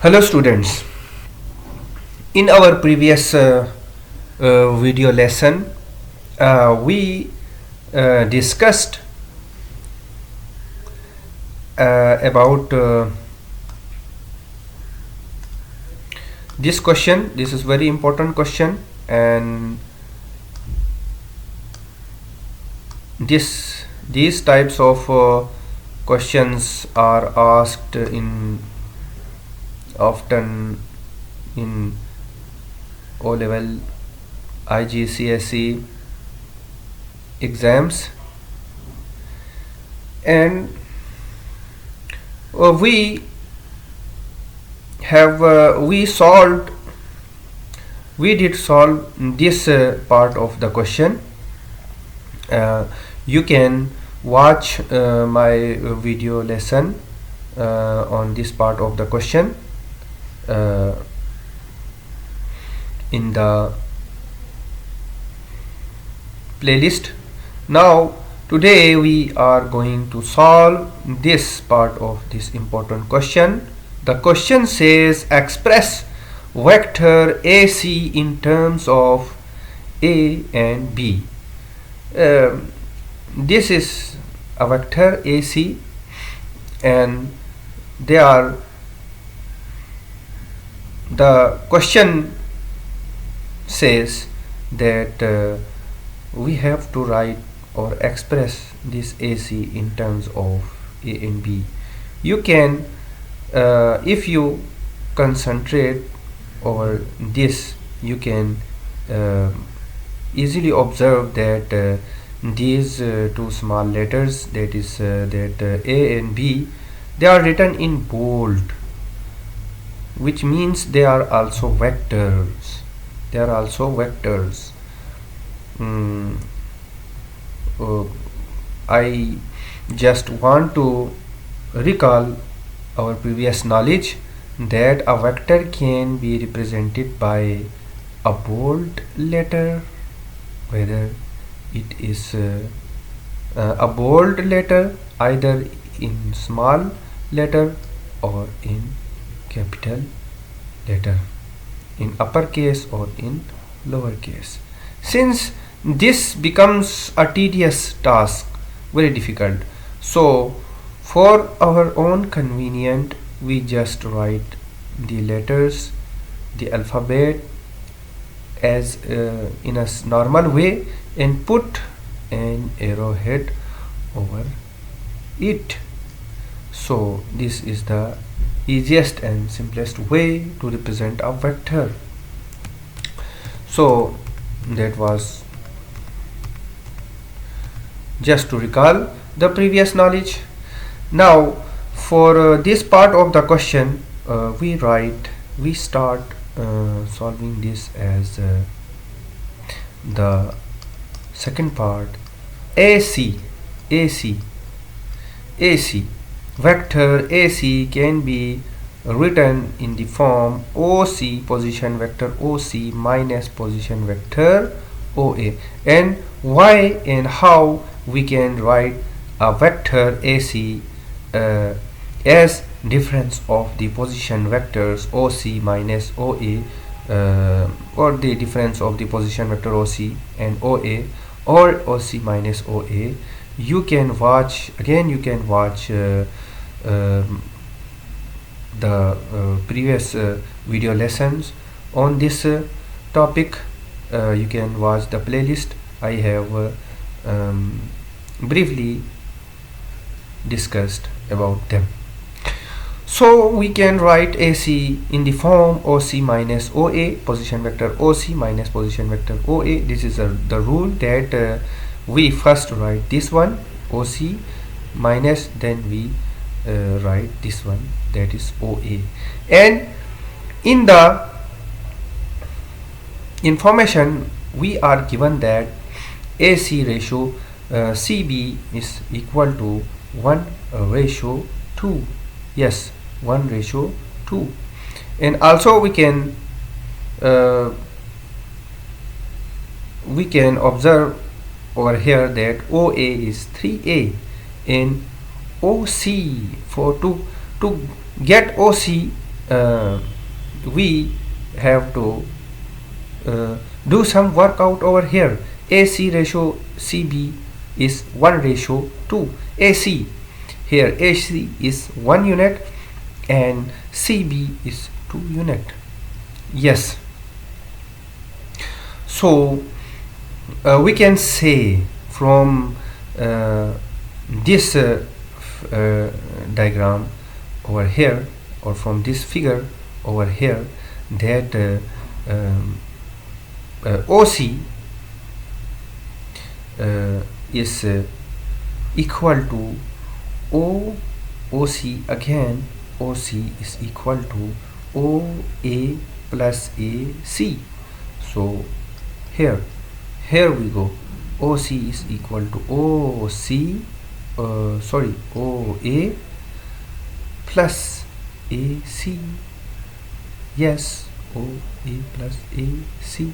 Hello students. In our previous video lesson, we discussed about this question. This is very important question, and these types of questions are asked often in O-level, IGCSE exams, and we did solve this part of the question. You can watch my video lesson on this part of the question in the playlist. Now today we are going to solve this part of this important question. The question says express vector AC in terms of A and B. This is a vector AC, and the question says that we have to write or express this AC in terms of A and B. You can, if you concentrate over this, you can easily observe that these two small letters, that is A and B, they are written in bold, which means they are also vectors. They are also vectors. I just want to recall our previous knowledge that a vector can be represented by a bold letter, whether it is a bold letter either in small letter or in capital letter, in uppercase or in lowercase. Since this becomes a tedious task, very difficult, so for our own convenience we just write the letters, the alphabet as in a normal way, and put an arrowhead over it. So this is the easiest and simplest way to represent a vector. So that was just to recall the previous knowledge. Now for this part of the question, we start solving this as the second part. AC vector AC can be written in the form OC, position vector OC, minus position vector OA. And why and how we can write a vector AC as difference of the position vectors OC minus OA, or the difference of the position vector OC and OA, or OC minus OA. You can watch the previous video lessons on this topic. You can watch the playlist. I have briefly discussed about them. So we can write AC in the form OC minus OA, position vector OC minus position vector OA. This is the rule that we first write this one OC minus, then we write this one, that is OA. And in the information we are given that AC ratio CB is equal to 1:2. Yes, 1:2. And also we can observe over here that OA is 3A and OC. For to get OC uh, we have to do some workout over here. AC ratio CB is 1 ratio 2. AC, here AC is 1 unit and CB is 2 unit. Yes, so we can say from this diagram over here, or from this figure over here, that OC is equal to OC again. OC is equal to OA plus AC. So here we go. OC is equal to OA plus AC. Yes, OA plus AC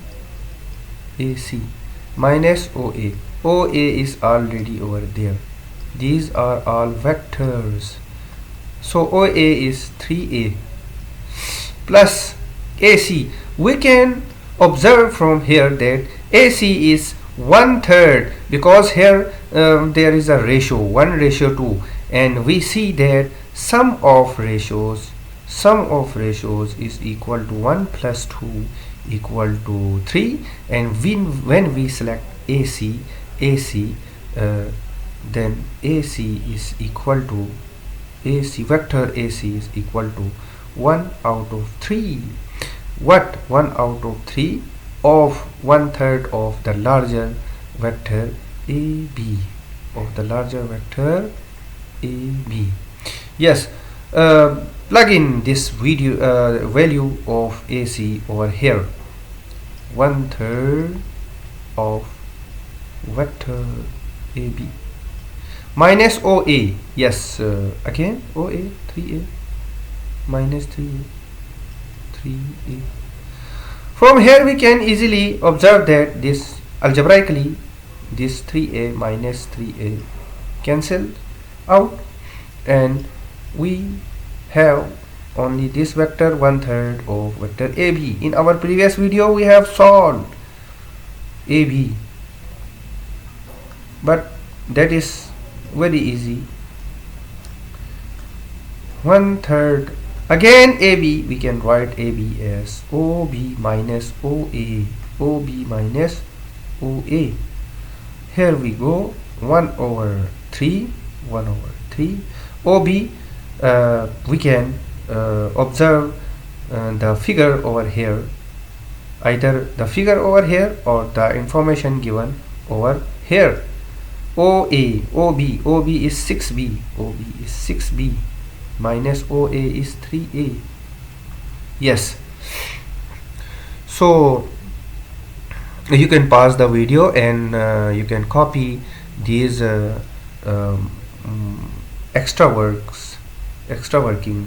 minus OA. OA is already over there. These are all vectors. So OA is 3A plus AC. We can observe from here that AC is 1/3, because here there is a ratio 1 ratio 2, and we see that sum of ratios is equal to 1 plus 2 equal to 3, and when we select AC, then AC is equal to vector AC is equal to 1 out of 3. What? 1 out of 3 of 1/3 of the larger vector AB, Yes, plug in this value of AC over here. 1/3 of vector AB minus OA. Yes, again OA 3A minus 3A. From here we can easily observe that this algebraically this 3A minus 3A cancel out, and we have only this vector 1/3 of vector AB. In our previous video we have solved AB, but that is very easy. 1/3 again AB, we can write AB as OB minus OA, Here we go, 1/3 OB. We can observe the figure over here, either the figure over here or the information given over here. OB is 6B, minus OA is 3A. Yes, so you can pause the video and you can copy these extra working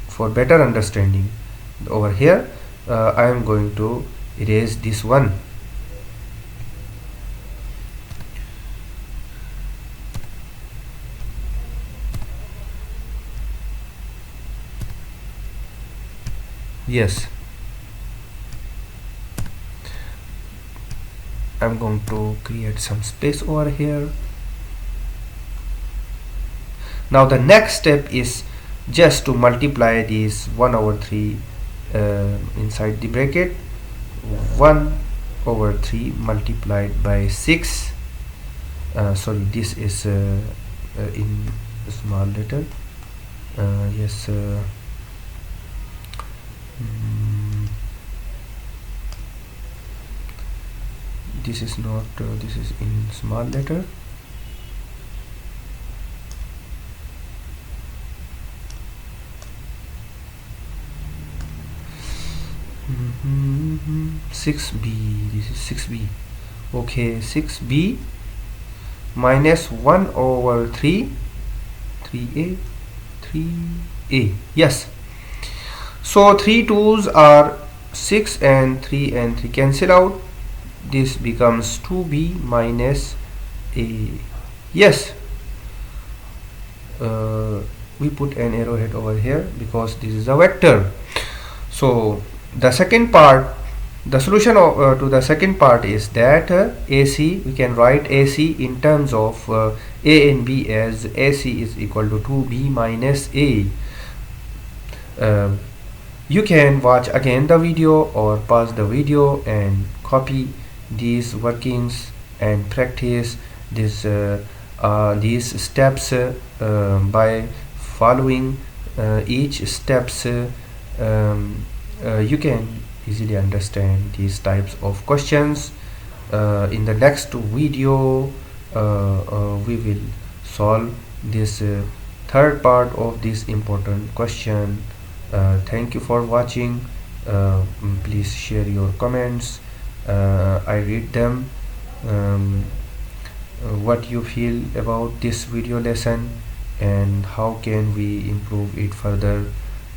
for better understanding. Over here I am going to erase this one. Yes, I'm going to create some space over here. Now the next step is just to multiply these 1/3 inside the bracket. 1/3 multiplied by 6. Sorry, this is in small letter. Yes. This is not, this is in small letter. Mm-hmm. 6B, this is 6B. Okay, 6B minus 1/3, 3A. Yes. So 3 2's are 6, and 3 cancel out. This becomes 2B minus A. Yes. we put an arrowhead over here because this is a vector. So the second part, the solution to the second part is that AC, we can write AC in terms of A and B as AC is equal to 2B minus A. You can watch again the video or pause the video and copy these workings and practice these steps by following each steps. You can easily understand these types of questions. In the next video we will solve this third part of this important question. Thank you for watching. Please share your comments. I read them. What you feel about this video lesson and how can we improve it further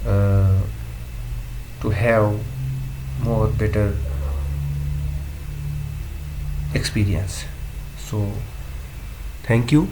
to have more better experience. So thank you.